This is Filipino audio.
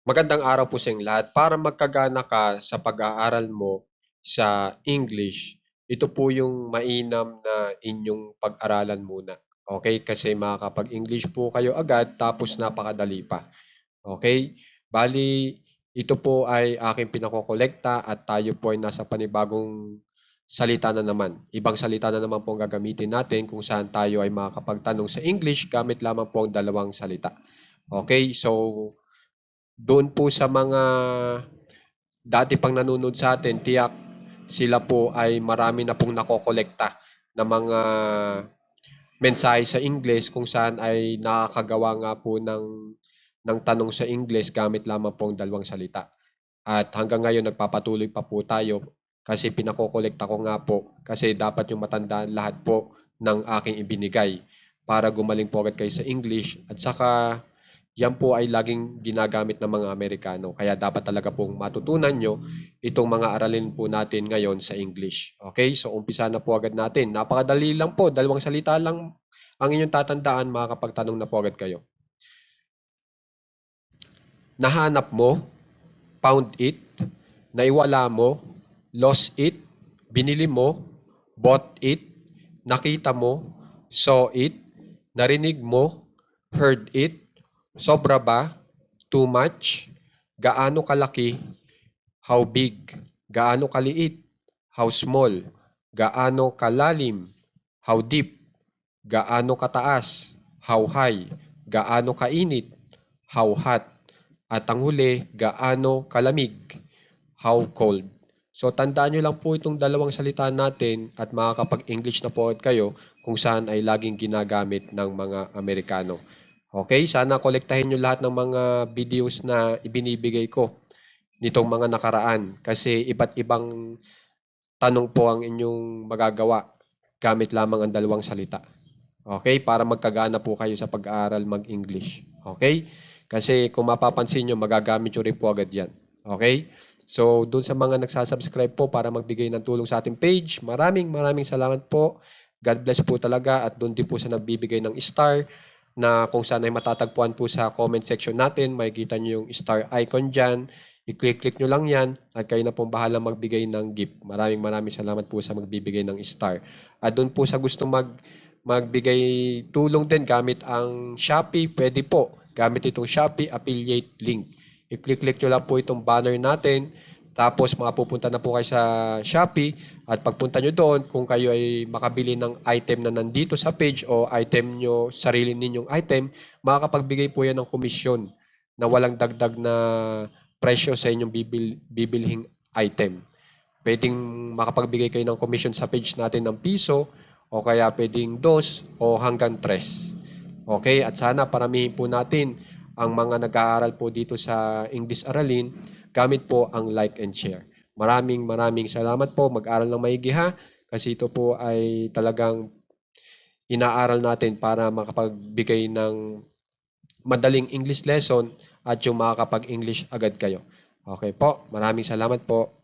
Magandang araw po sa inyong lahat. Para magkagana ka sa pag-aaral mo sa English, ito po yung mainam na inyong pag-aralan muna. Okay? Kasi makakapag-English po kayo agad tapos napakadali pa. Okay? Bali, ito po ay aking pinakokolekta at tayo po ay nasa panibagong salita na naman. Ibang salita na naman po ang gagamitin natin kung saan tayo ay makakapagtanong sa English gamit lamang po ang dalawang salita. Okay? So, doon po sa mga dati pang nanonood sa atin, tiyak sila po ay marami na pong nakokolekta ng mga mensahe sa English kung saan ay nakakagawa nga po ng tanong sa English gamit lamang po ang dalawang salita. At hanggang ngayon nagpapatuloy pa po tayo kasi pinakokolekta ko nga po kasi dapat yung matandaan lahat po ng aking ibinigay para gumaling po agad kayo sa English at saka yan po ay laging ginagamit ng mga Amerikano. Kaya dapat talaga pong matutunan nyo itong mga aralin po natin ngayon sa English. Okay? So umpisa na po agad natin. Napakadali lang po. Dalawang salita lang ang inyong tatandaan. Makakapagtanong na po agad kayo. Nahanap mo, found it, naiwala mo, lost it, binili mo, bought it, nakita mo, saw it, narinig mo, heard it, sobra ba, too much, gaano kalaki, how big, gaano kaliit, how small, gaano kalalim, how deep, gaano kataas, how high, gaano kainit, how hot, at ang huli, gaano kalamig, how cold. So tandaan nyo lang po itong dalawang salita natin at makakapag-English na po kayo kung saan ay laging ginagamit ng mga Amerikano. Okay, sana kolektahin nyo lahat ng mga videos na ibinibigay ko nitong mga nakaraan kasi iba't ibang tanong po ang inyong magagawa gamit lamang ang dalawang salita. Okay? Para magkagana po kayo sa pag-aaral mag-English. Okay? Kasi kung mapapansin nyo, magagamit nyo rin po agad yan. Okay? So, dun sa mga nagsasubscribe po para magbigay ng tulong sa ating page, maraming salamat po. God bless po talaga at doon din po sa nagbibigay ng star na kung saan ay matatagpuan po sa comment section natin. Makikita nyo yung star icon dyan. I-click nyo lang yan at kayo na pong bahala magbigay ng gift. Maraming salamat po sa magbibigay ng star. At doon po sa gusto magbigay tulong din gamit ang Shopee, pwede po. Gamit itong Shopee affiliate link. I-click nyo lang po itong banner natin. Tapos mapupunta na po kayo sa Shopee at pagpunta nyo doon, kung kayo ay makabili ng item na nandito sa page o item nyo, sarili ninyong item, makakapagbigay po yan ng komisyon na walang dagdag na presyo sa inyong bibilhing item. Pwedeng makapagbigay kayo ng commission sa page natin ng piso o kaya pwedeng 2 o hanggang 3. Okay? At sana paramihin po natin ang mga nag-aaral po dito sa English Aralin gamit po ang like and share. Maraming salamat po. Mag-aral ng maigi ha kasi ito po ay talagang inaaral natin para makapagbigay ng madaling English lesson at yung makakapag-English agad kayo. Okay po. Maraming salamat po.